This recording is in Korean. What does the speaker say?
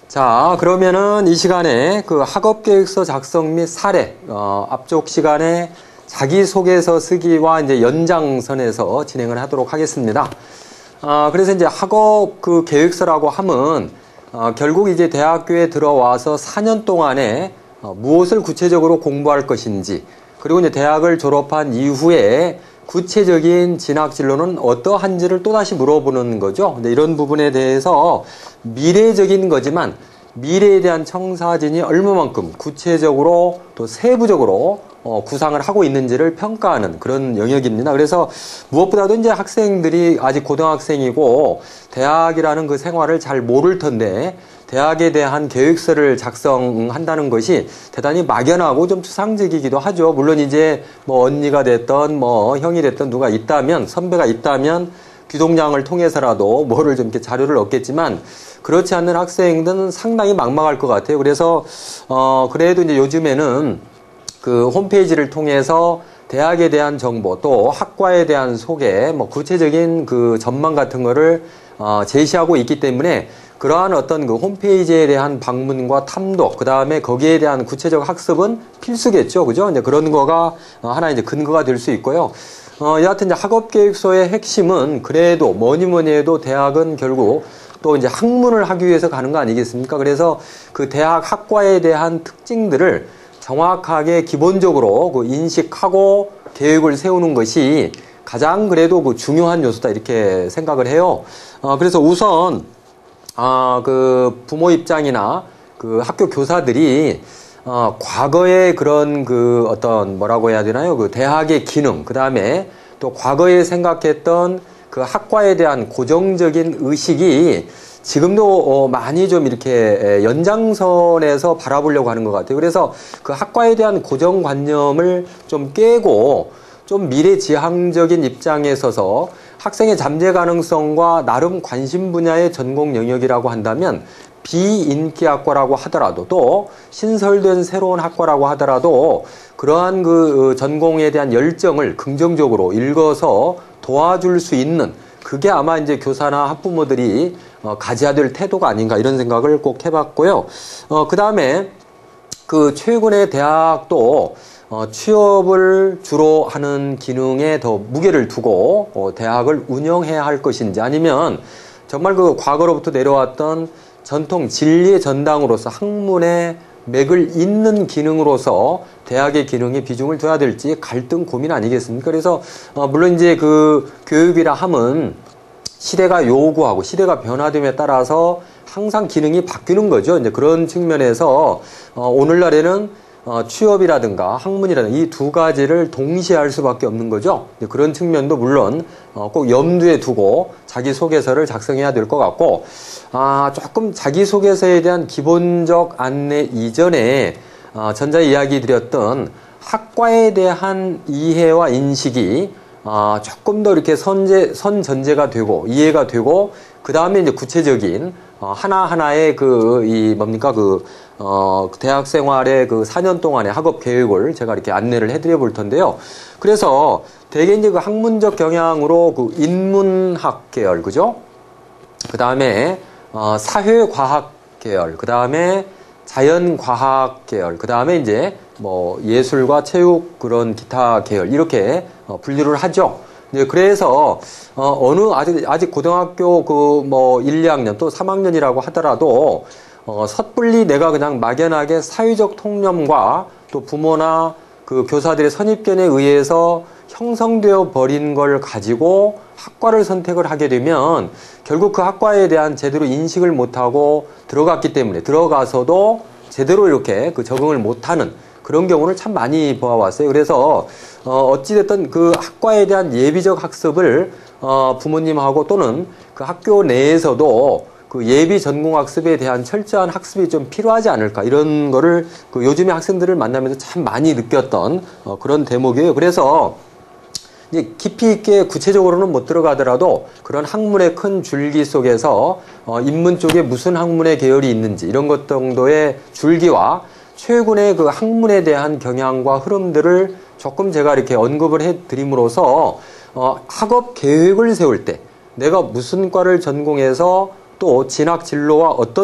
자, 그러면은 이 시간에 그 학업계획서 작성 및 사례, 앞쪽 시간에 자기소개서 쓰기와 이제 연장선에서 진행을 하도록 하겠습니다. 그래서 이제 학업 그 계획서라고 하면, 결국 이제 대학교에 들어와서 4년 동안에 무엇을 구체적으로 공부할 것인지, 그리고 이제 대학을 졸업한 이후에 구체적인 진학 진로는 어떠한지를 또다시 물어보는 거죠. 근데 이런 부분에 대해서 미래적인 거지만 미래에 대한 청사진이 얼마만큼 구체적으로 또 세부적으로 구상을 하고 있는지를 평가하는 그런 영역입니다. 그래서 무엇보다도 이제 학생들이 아직 고등학생이고 대학이라는 그 생활을 잘 모를 텐데 대학에 대한 계획서를 작성한다는 것이 대단히 막연하고 좀 추상적이기도 하죠. 물론 이제 뭐 언니가 됐던 뭐 형이 됐던 누가 있다면, 선배가 있다면 귀동량을 통해서라도 뭐를 좀 이렇게 자료를 얻겠지만 그렇지 않는 학생들은 상당히 막막할 것 같아요. 그래서 그래도 이제 요즘에는 그 홈페이지를 통해서 대학에 대한 정보 또 학과에 대한 소개, 뭐 구체적인 그 전망 같은 거를 제시하고 있기 때문에 그러한 어떤 그 홈페이지에 대한 방문과 탐독, 그 다음에 거기에 대한 구체적 학습은 필수겠죠. 그죠? 이제 그런 거가 하나 이제 근거가 될 수 있고요. 여하튼 이제 학업계획서의 핵심은 그래도 뭐니 해도 대학은 결국 또 이제 학문을 하기 위해서 가는 거 아니겠습니까? 그래서 그 대학 학과에 대한 특징들을 정확하게 기본적으로 그 인식하고 계획을 세우는 것이 가장 그래도 그 중요한 요소다 이렇게 생각을 해요. 그래서 우선 그 부모 입장이나 그 학교 교사들이 과거의 그런 그 어떤 뭐라고 해야 되나요? 그 대학의 기능, 그 다음에 또 과거에 생각했던 그 학과에 대한 고정적인 의식이 지금도 많이 좀 이렇게 연장선에서 바라보려고 하는 것 같아요. 그래서 그 학과에 대한 고정관념을 좀 깨고 좀 미래지향적인 입장에 서서 학생의 잠재 가능성과 나름 관심 분야의 전공 영역이라고 한다면 비인기학과라고 하더라도 또 신설된 새로운 학과라고 하더라도 그러한 그 전공에 대한 열정을 긍정적으로 읽어서 도와줄 수 있는 그게 아마 이제 교사나 학부모들이 가져야 될 태도가 아닌가 이런 생각을 꼭 해봤고요. 그 다음에 그 최근에 대학도 취업을 주로 하는 기능에 더 무게를 두고 대학을 운영해야 할 것인지 아니면 정말 그 과거로부터 내려왔던 전통 진리의 전당으로서 학문의 맥을 잇는 기능으로서 대학의 기능에 비중을 둬야 될지 갈등 고민 아니겠습니까? 그래서 물론 이제 그 교육이라 함은 시대가 요구하고 시대가 변화됨에 따라서 항상 기능이 바뀌는 거죠. 이제 그런 측면에서 오늘날에는 취업이라든가 학문이라든가 이 두 가지를 동시에 할 수밖에 없는 거죠. 그런 측면도 물론 꼭 염두에 두고 자기소개서를 작성해야 될 것 같고 조금 자기소개서에 대한 기본적 안내 이전에 전자에 이야기 드렸던 학과에 대한 이해와 인식이 조금 더 이렇게 선전제가 되고 이해가 되고 그 다음에 이제 구체적인 하나하나의 대학 생활의 그 4년 동안의 학업 계획을 제가 이렇게 안내를 해드려 볼 텐데요. 그래서 대개 이제 그 학문적 경향으로 그 인문학 계열, 그죠? 그 다음에 사회과학 계열, 그 다음에 자연과학 계열, 그 다음에 이제 뭐 예술과 체육 그런 기타 계열 이렇게 분류를 하죠. 네, 그래서 아직 고등학교 그 뭐 1, 2학년 또 3학년이라고 하더라도 섣불리 내가 그냥 막연하게 사회적 통념과 또 부모나 그 교사들의 선입견에 의해서 형성되어 버린 걸 가지고 학과를 선택을 하게 되면 결국 그 학과에 대한 제대로 인식을 못하고 들어갔기 때문에 들어가서도 제대로 이렇게 그 적응을 못하는 그런 경우를 참 많이 보아왔어요. 그래서 어찌됐든 그 학과에 대한 예비적 학습을 부모님하고 또는 그 학교 내에서도 그 예비 전공 학습에 대한 철저한 학습이 좀 필요하지 않을까 이런 거를 그 요즘에 학생들을 만나면서 참 많이 느꼈던 그런 대목이에요. 그래서 이제 깊이 있게 구체적으로는 못 들어가더라도 그런 학문의 큰 줄기 속에서 인문 쪽에 무슨 학문의 계열이 있는지 이런 것 정도의 줄기와 최근의 그 학문에 대한 경향과 흐름들을 조금 제가 이렇게 언급을 해드림으로써 학업 계획을 세울 때 내가 무슨 과를 전공해서 또 진학 진로와 어떤